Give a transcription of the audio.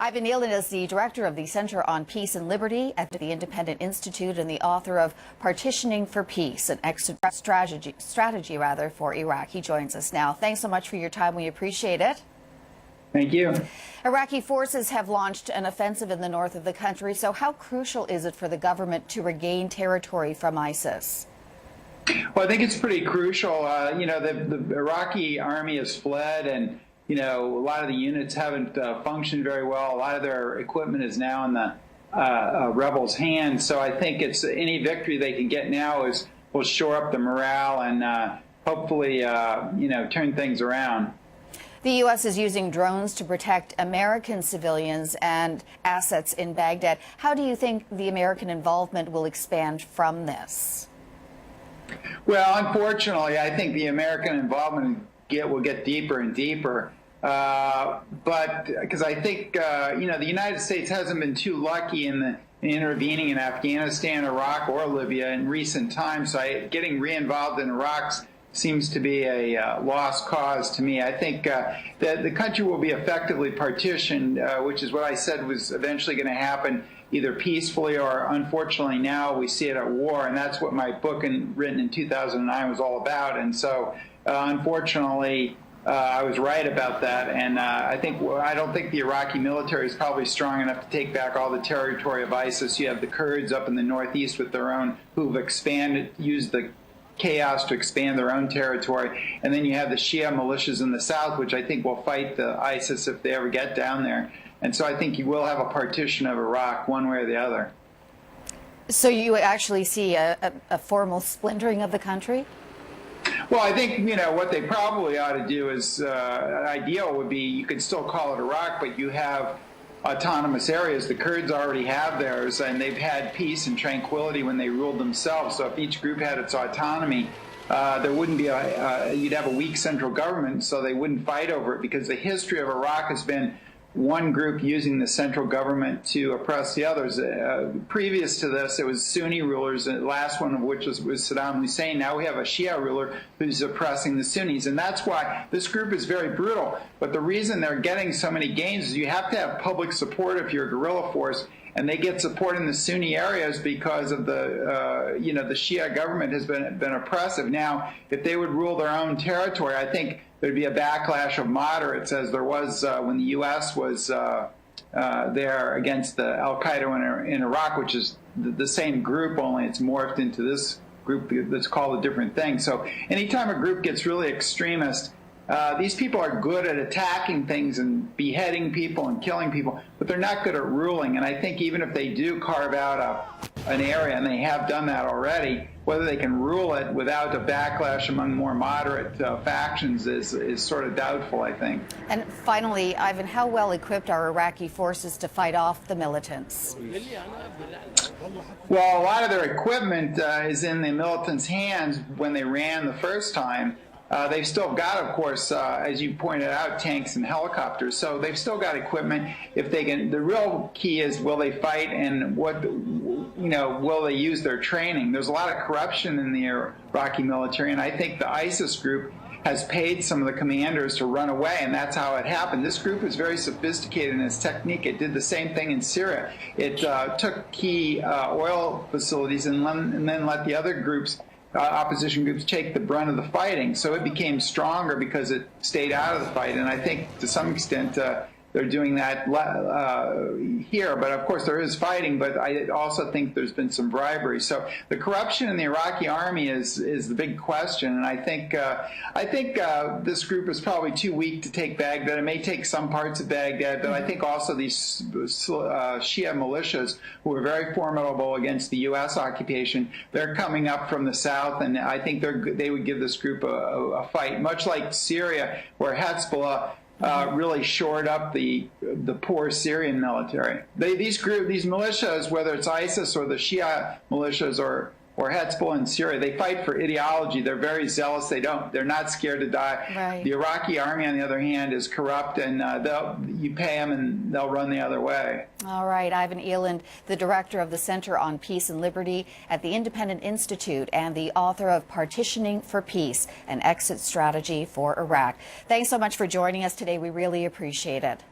Ivan Eland is the director of the Center on Peace and Liberty at the Independent Institute and the author of Partitioning for Peace, an exit strategy for Iraq. He joins us now. Thanks so much for your time. We appreciate it. Thank you. Iraqi forces have launched an offensive in the north of the country. So how crucial is it for the government to regain territory from ISIS? Well, I think it's pretty crucial. The Iraqi army has fled, and a lot of the units haven't functioned very well. A lot of their equipment is now in the rebels' hands. So I think it's any victory they can get now will shore up the morale and hopefully turn things around. The U.S. is using drones to protect American civilians and assets in Baghdad. How do you think the American involvement will expand from this? Well, unfortunately, I think the American involvement will get deeper and deeper. But because I think, the United States hasn't been too lucky in intervening in Afghanistan, Iraq, or Libya in recent times. So getting re-involved in Iraq seems to be a lost cause to me. I think that the country will be effectively partitioned, which is what I said was eventually going to happen, either peacefully or, unfortunately, now we see it at war. And that's what my book written in 2009 was all about. And so, unfortunately, I was right about that. And I don't think the Iraqi military is probably strong enough to take back all the territory of ISIS. You have the Kurds up in the northeast with their own, who've used the chaos to expand their own territory. And then you have the Shia militias in the south, which I think will fight the ISIS if they ever get down there. And so I think you will have a partition of Iraq one way or the other. So you actually see a formal splintering of the country? Well, I think, what they probably ought to do is, ideal would be, you could still call it Iraq, but you have autonomous areas. The Kurds already have theirs, and they've had peace and tranquility when they ruled themselves. So if each group had its autonomy, there wouldn't be you'd have a weak central government, so they wouldn't fight over it, because the history of Iraq has been one group using the central government to oppress the others. Previous to this, it was Sunni rulers, the last one of which was Saddam Hussein. Now we have a Shia ruler who's oppressing the Sunnis, and that's why this group is very brutal. But the reason they're getting so many gains is you have to have public support if you're a guerrilla force, and they get support in the Sunni areas because of the Shia government has been oppressive. Now, if they would rule their own territory, I think there'd be a backlash of moderates, as there was when the U.S. was there against the al-Qaeda in Iraq, which is the same group, only it's morphed into this group that's called a different thing. So anytime a group gets really extremist, these people are good at attacking things and beheading people and killing people, but they're not good at ruling. And I think even if they do carve out an area, and they have done that already, whether they can rule it without a backlash among more moderate factions is sort of doubtful, I think. And finally, Ivan, how well equipped are Iraqi forces to fight off the militants? Well, a lot of their equipment is in the militants' hands when they ran the first time. They've still got, of course, as you pointed out, tanks and helicopters. So they've still got equipment. If they can, the real key is, will they fight, and will they use their training? There's a lot of corruption in the Iraqi military, and I think the ISIS group has paid some of the commanders to run away, and that's how it happened. This group is very sophisticated in its technique. It did the same thing in Syria. It took key oil facilities and then let the other groups, opposition groups, take the brunt of the fighting. So it became stronger because it stayed out of the fight. And I think to some extent they're doing that here. But of course there is fighting, but I also think there's been some bribery. So the corruption in the Iraqi army is the big question. And I think this group is probably too weak to take Baghdad. It may take some parts of Baghdad, but I think also these Shia militias, who are very formidable against the U.S. occupation, they're coming up from the south, and I think they would give this group a fight, much like Syria, where Hezbollah really shored up the poor Syrian military. These militias, whether it's ISIS or the Shia militias or Hezbollah in Syria, they fight for ideology. They're very zealous. They're not scared to die. Right. The Iraqi army, on the other hand, is corrupt, and you pay them and they'll run the other way. All right, Ivan Eland, the director of the Center on Peace and Liberty at the Independent Institute and the author of Partitioning for Peace, an exit strategy for Iraq. Thanks so much for joining us today. We really appreciate it.